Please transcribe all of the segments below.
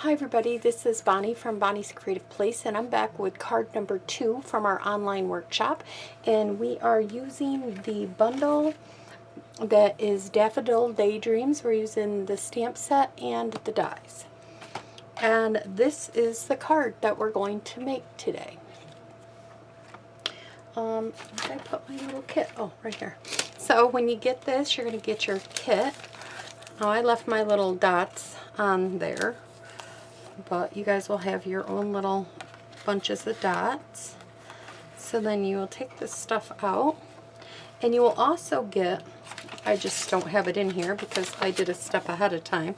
Hi everybody, this is Bonnie from Bonnie's Creative Place, and I'm back with card number 2 from our online workshop, and we are using the bundle that is Daffodil Daydreams. We're using the stamp set and the dies, and this is the card that we're going to make today. Where did I put my little kit? Oh, right here. So when you get this, you're going to get your kit. Now I left my little dots on there, but you guys will have your own little bunches of dots. So then you will take this stuff out, and you will also get, I just don't have it in here because I did a step ahead of time,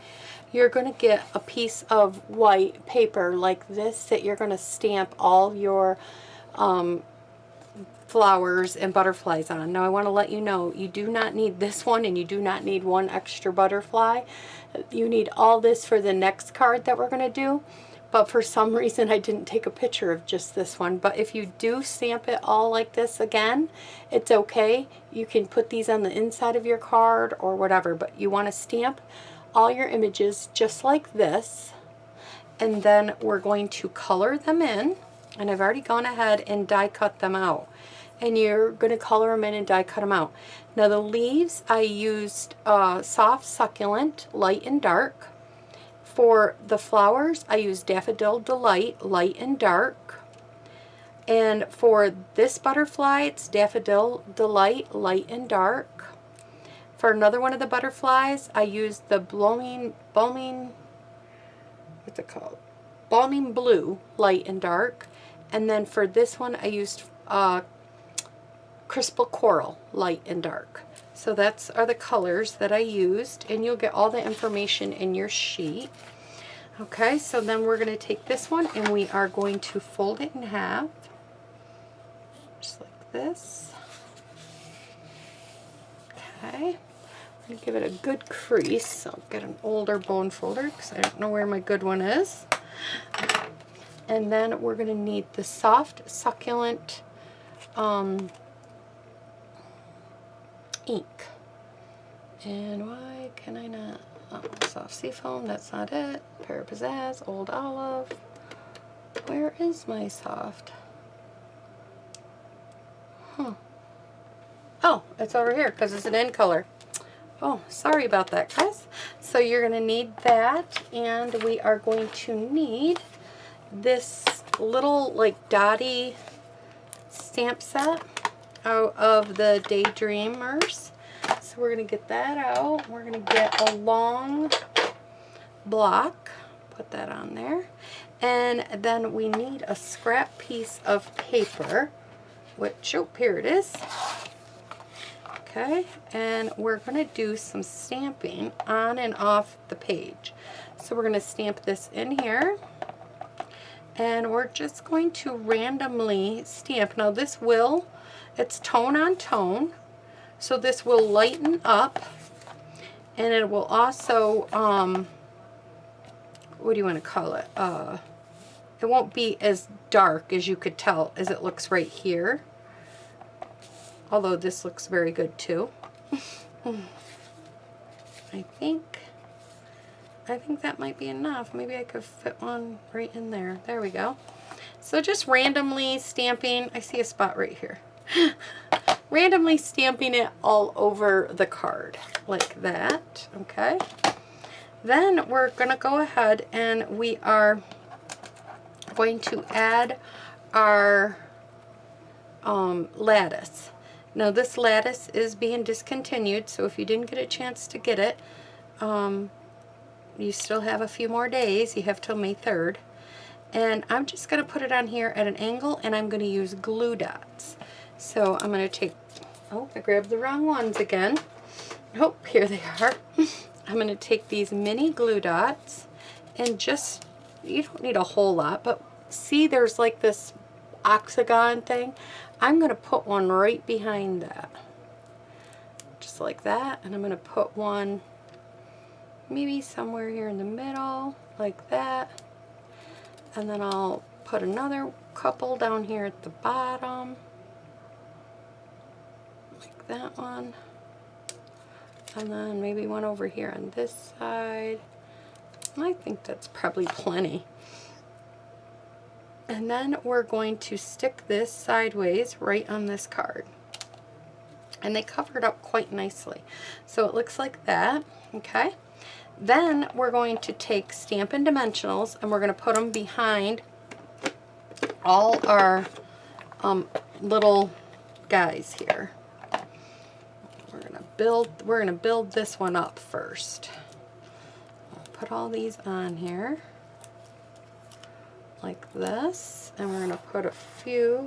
you're going to get a piece of white paper like this that you're going to stamp all your flowers and butterflies on. Now I want to let you know, you do not need this one, and you do not need one extra butterfly. You need all this for the next card that we're going to do, but for some reason I didn't take a picture of just this one. But if you do stamp it all like this again, it's okay. You can put these on the inside of your card or whatever, but you want to stamp all your images just like this, and then we're going to color them in, and I've already gone ahead and die cut them out. And you're going to color them in and die cut them out. Now the leaves, I used soft succulent, light and dark. For the flowers, I used Daffodil Delight, light and dark. And for this butterfly, it's Daffodil Delight, light and dark. For another one of the butterflies, I used the Balming Blue, light and dark. And then for this one, I used Crystal Coral, light and dark. So that's are the colors that I used, and you'll get all the information in your sheet. Okay, so then we're going to take this one and we are going to fold it in half, just like this. Okay, I'm going to give it a good crease. I'll get an older bone folder because I don't know where my good one is. And then we're going to need the soft succulent ink. And why can I not? Oh, soft seafoam, that's not it. Pear Pizzazz, Old Olive. Where is my soft? Oh, it's over here because it's an end color. Oh, sorry about that, guys. So you're going to need that, and we are going to need this little like dotty stamp set out of the DayDreamers. So we're going to get that out. We're going to get a long block, put that on there, and then we need a scrap piece of paper, which, oh, here it is. Okay, and we're going to do some stamping on and off the page. So we're going to stamp this in here, and we're just going to randomly stamp. Now this will, it's tone on tone, so this will lighten up, and it will also, what do you want to call it? It won't be as dark as you could tell as it looks right here, although this looks very good too. I think that might be enough. Maybe I could fit one right in there. There we go. So just randomly stamping, I see a spot right here. Randomly stamping it all over the card like that. Okay. Then we're going to go ahead and we are going to add our lattice. Now this lattice is being discontinued, so if you didn't get a chance to get it, you still have a few more days. You have till May 3rd. And I'm just going to put it on here at an angle, and I'm going to use glue dots. So I'm going to take, oh, I grabbed the wrong ones again. Oh, here they are. I'm going to take these mini glue dots and just, you don't need a whole lot, but see there's like this octagon thing. I'm going to put one right behind that. Just like that. And I'm going to put one maybe somewhere here in the middle, like that. And then I'll put another couple down here at the bottom, like that one. And then maybe one over here on this side. I think that's probably plenty. And then we're going to stick this sideways right on this card. And they cover it up quite nicely. So it looks like that, okay? Then we're going to take Stampin' Dimensionals and we're going to put them behind all our little guys here. We're gonna build this one up first. I'll put all these on here like this, and we're gonna put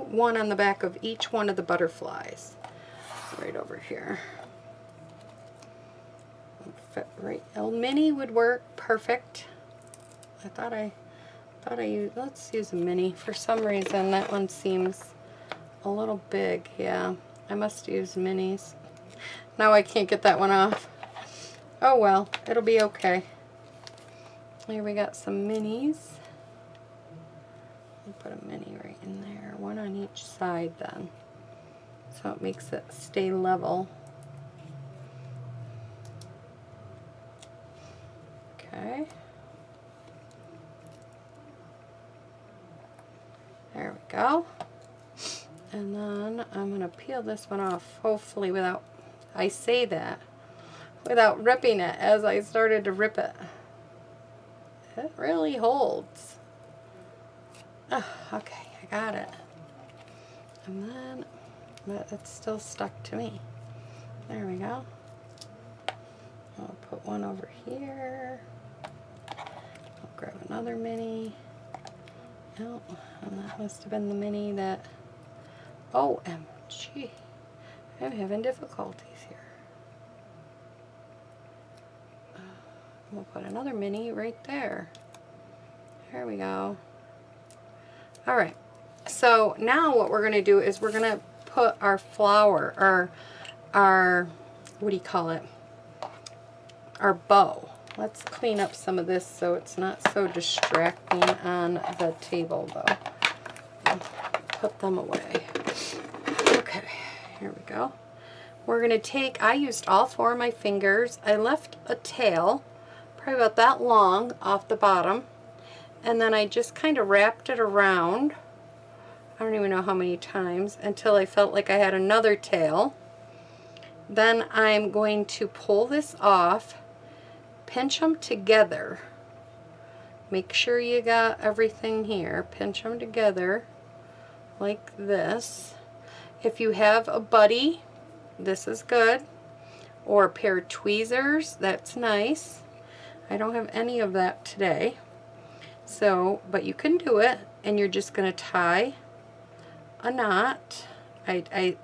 one on the back of each one of the butterflies right over here. Fit right. A mini would work perfect. I thought I used, let's use a mini. For some reason that one seems a little big. Yeah, I must use minis. Now I can't get that one off. Oh well, it'll be okay. Here we got some minis. I'll put a mini right in there, one on each side then, so it makes it stay level. Okay. There we go. And then I'm going to peel this one off, hopefully without, I say that, without ripping it as I started to rip it. It really holds. Oh, okay, I got it. And then, but it's still stuck to me. There we go. I'll put one over here. I'll grab another mini. Oh, and that must have been the mini that, OMG, I'm having difficulties here. We'll put another mini right there. There we go. All right, so now what we're going to do is we're going to put our flower, or our, what do you call it, our bow. Let's clean up some of this so it's not so distracting on the table though. Put them away. Okay, here we go. We're going to take, I used all 4 of my fingers. I left a tail, probably about that long, off the bottom. And then I just kind of wrapped it around. I don't even know how many times, until I felt like I had another tail. Then I'm going to pull this off, pinch them together. Make sure you got everything here. Pinch them together like this. If you have a buddy, this is good. Or a pair of tweezers, that's nice. I don't have any of that today. So, but you can do it, and you're just going to tie a knot.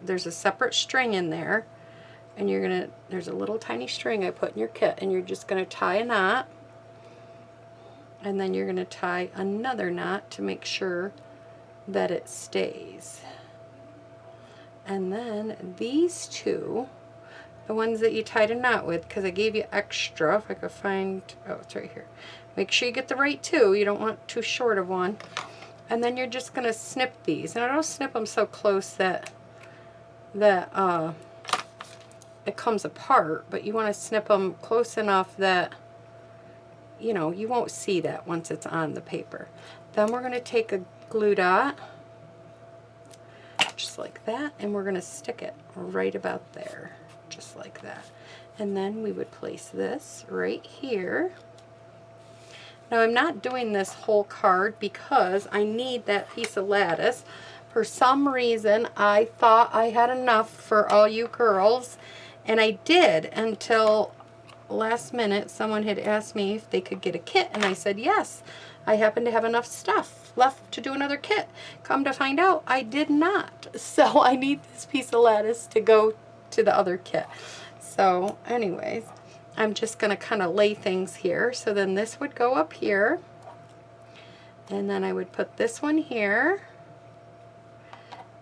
There's a separate string in there, and you're going to, there's a little tiny string I put in your kit, and you're just going to tie a knot, and then you're going to tie another knot to make sure that it stays. And then these two, the ones that you tied a knot with, because I gave you extra, if I could find, oh, it's right here. Make sure you get the right two. You don't want too short of one. And then you're just going to snip these. And I don't snip them so close that it comes apart, but you want to snip them close enough that, you know, you won't see that once it's on the paper. Then we're going to take a glue dot, just like that, and we're going to stick it right about there, just like that. And then we would place this right here. Now I'm not doing this whole card because I need that piece of lattice. For some reason I thought I had enough for all you girls, and I did until last minute. Someone had asked me if they could get a kit, and I said yes. I happen to have enough stuff left to do another kit. Come to find out, I did not. So I need this piece of lattice to go to the other kit. So anyways, I'm just going to kind of lay things here. So then this would go up here, and then I would put this one here,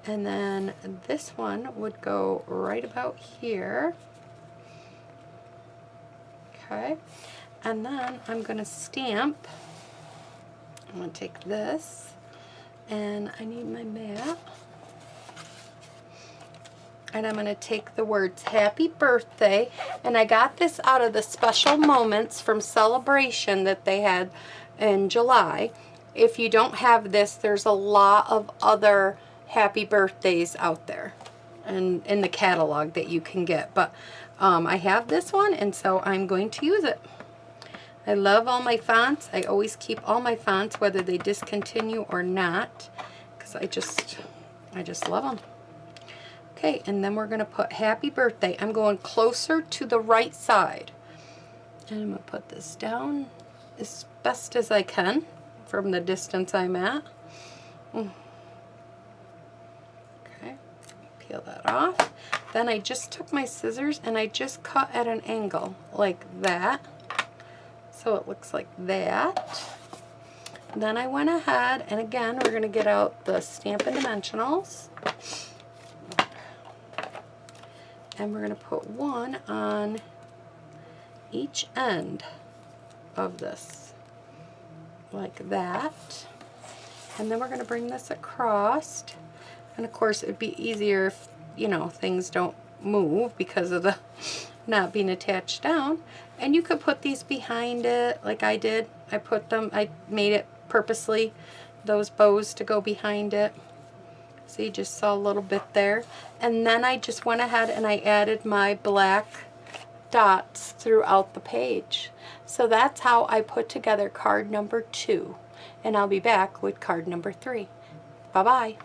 and then this one would go right about here. Okay, and then I'm going to stamp. I'm going to take this, and I need my mat. and I'm going to take the words happy birthday, and I got this out of the special moments from Celebration that they had in July. If you don't have this, there's a lot of other happy birthdays out there and in the catalog that you can get, but I have this one, and so I'm going to use it. I love all my fonts. I always keep all my fonts whether they discontinue or not, because I just love them. Okay, and then we're going to put happy birthday. I'm going closer to the right side. And I'm going to put this down as best as I can from the distance I'm at. Okay, peel that off. Then I just took my scissors and I just cut at an angle like that. So it looks like that. Then I went ahead, and again, we're going to get out the Stampin' Dimensionals. And we're going to put one on each end of this, like that. And then we're going to bring this across. And of course, it'd be easier if, you know, things don't move because of the not being attached down. And you could put these behind it like I did. I made it purposely, those bows to go behind it. So you just saw a little bit there. And then I just went ahead and I added my black dots throughout the page. So that's how I put together card number 2. And I'll be back with card number 3. Bye-bye.